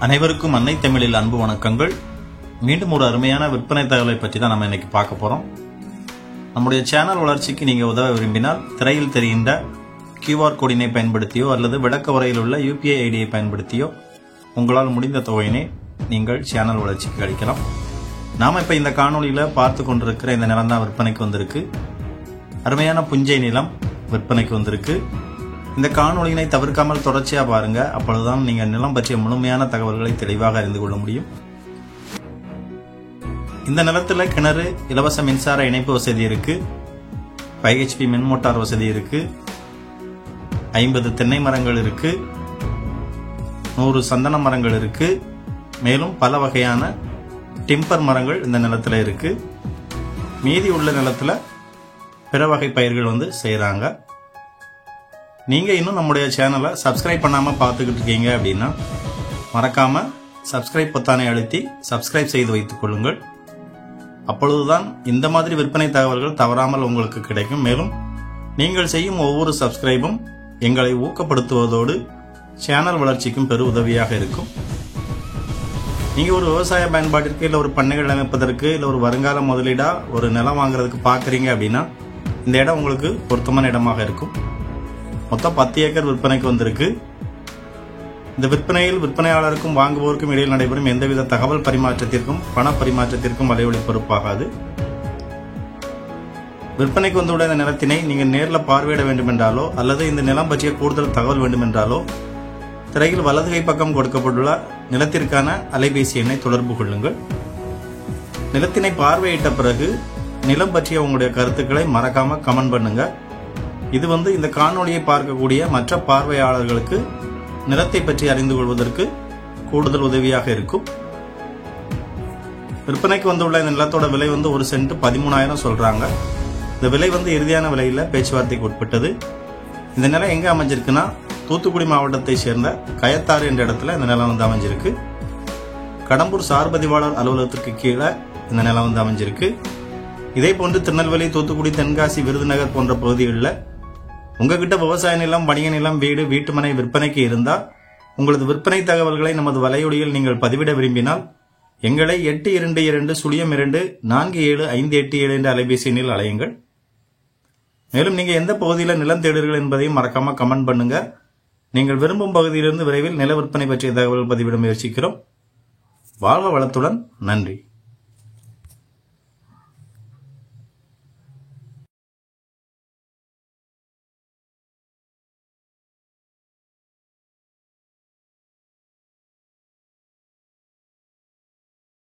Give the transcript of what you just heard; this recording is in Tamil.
அனைவருக்கும் அன்னை தமிழில் அன்பு வணக்கங்கள். மீண்டும் ஒரு அருமையான விற்பனை தகவலை பற்றி தான் நம்ம இன்னைக்கு பார்க்க போறோம். நம்முடைய சேனல் வளர்ச்சிக்கு நீங்க உதவ விரும்பினால் திரையில் தெரிகின்ற QR கோடினை பயன்படுத்தியோ அல்லது விளக்க உரையில் உள்ள UPI ஐடியை பயன்படுத்தியோ உங்களால் முடிந்த தொகையினை நீங்கள் சேனல் வளர்ச்சிக்கு அளிக்கலாம். நாம இப்ப இந்த காணொலியில பார்த்து கொண்டிருக்கிற இந்த நிலம் தான் விற்பனைக்கு வந்திருக்கு. அருமையான புஞ்சை நிலம் விற்பனைக்கு வந்திருக்கு. இந்த காணொலியினை தவிர்க்காமல் தொடர்ச்சியா பாருங்க. அப்பொழுதுதான் நீங்க நிலம் பற்றிய முழுமையான தகவல்களை தெளிவாக அறிந்து கொள்ள முடியும். இந்த நிலத்துல கிணறு, இலவச மின்சார இணைப்பு வசதி இருக்கு, 5 HP மின் மோட்டார் வசதி இருக்கு, 50 தென்னை மரங்கள் இருக்கு, 100 சந்தன மரங்கள் இருக்கு, மேலும் பல வகையான டிம்பர் மரங்கள் இந்த நிலத்துல இருக்கு. மீதி உள்ள நிலத்துல பிற வகை பயிர்கள் செய்யறாங்க. நீங்க இன்னும் நம்முடைய சேனலை சப்ஸ்கிரைப் பண்ணாம பார்த்துக்கிட்டு இருக்கீங்க அப்படின்னா மறக்காம சப்ஸ்கிரைப் பொத்தானை அழுத்தி சப்ஸ்கிரைப் செய்து வைத்துக் கொள்ளுங்கள். அப்பொழுதுதான் இந்த மாதிரி விற்பனை தகவல்கள் தவறாமல் உங்களுக்கு கிடைக்கும். மேலும் நீங்கள் செய்யும் ஒவ்வொரு சப்ஸ்கிரைபும் எங்களை ஊக்கப்படுத்துவதோடு சேனல் வளர்ச்சிக்கும் பெரு உதவியாக இருக்கும். நீங்க ஒரு விவசாய பயன்பாட்டிற்கு இல்ல ஒரு பண்ணைகள் அமைப்பதற்கு இல்ல ஒரு வருங்கால முதலீடா ஒரு நிலம் வாங்குறதுக்கு பாக்குறீங்க அப்படின்னா இந்த இடம் உங்களுக்கு பொருத்தமான இடமாக இருக்கும். மொத்தம் 10 ஏக்கர் விற்பனைக்கு வந்திருக்கு. இந்த விற்பனையில் விற்பனையாளருக்கும் வாங்குவோருக்கும் இடையில் நடைபெறும் எந்தவித தகவல் பரிமாற்றத்திற்கும் பண பரிமாற்றத்திற்கும் வலையொலி பொறுப்பாகாது. விற்பனைக்கு வந்துள்ள இந்த நிலத்தினை நீங்கள் நேரில் பார்வையிட வேண்டும் என்றாலோ அல்லது இந்த நிலம் பற்றிய கூடுதல் தகவல் வேண்டும் என்றாலோ திரையில் வலது கை பக்கம் கொடுக்கப்பட்டுள்ள நிலத்திற்கான அலைபேசி எண்ணை தொடர்பு கொள்ளுங்கள். நிலத்தினை பார்வையிட்ட பிறகு நிலம் பற்றிய உங்களுடைய கருத்துக்களை மறக்காம கமெண்ட் பண்ணுங்க. இது இந்த காணொலியை பார்க்கக்கூடிய மற்ற பார்வையாளர்களுக்கு நிலத்தை பற்றி அறிந்து கொள்வதற்கு கூடுதல் உதவியாக இருக்கும். விற்பனைக்கு வந்துள்ள இந்த நிலத்தோட விலை 1 சென்ட் 13,000 சொல்றாங்க. இந்த விலை இறுதியான விலையில பேச்சுவார்த்தைக்கு உட்பட்டது. இந்த நிலம் எங்க அமைஞ்சிருக்குன்னா தூத்துக்குடி மாவட்டத்தை சேர்ந்த கயத்தாறு என்ற இடத்துல இந்த நிலம் அமைஞ்சிருக்கு. கடம்பூர் சார் பதிவாளர் அலுவலகத்திற்கு கீழே இந்த நிலம் அமைஞ்சிருக்கு. இதே போன்று திருநெல்வேலி, தூத்துக்குடி, தென்காசி, விருதுநகர் போன்ற பகுதிகளில் உங்ககிட்ட விவசாய நிலம், வணிக நிலம், வீடு, வீட்டுமனை விற்பனைக்கு இருந்தால் உங்களது விற்பனை தகவல்களை நமது வலையொலியில் நீங்கள் பதிவிட விரும்பினால் எங்களை 8220247587 என்ற அலைபேசி எண்ணில் அழையுங்கள். மேலும் நீங்க எந்த பகுதியில் நிலம் தேடுங்கள் என்பதையும் மறக்காம கமெண்ட் பண்ணுங்க. நீங்கள் விரும்பும் பகுதியிலிருந்து விரைவில் நில விற்பனை பற்றிய தகவல் பதிவிட முயற்சிக்கிறோம். வாழ்க வளத்துடன். நன்றி.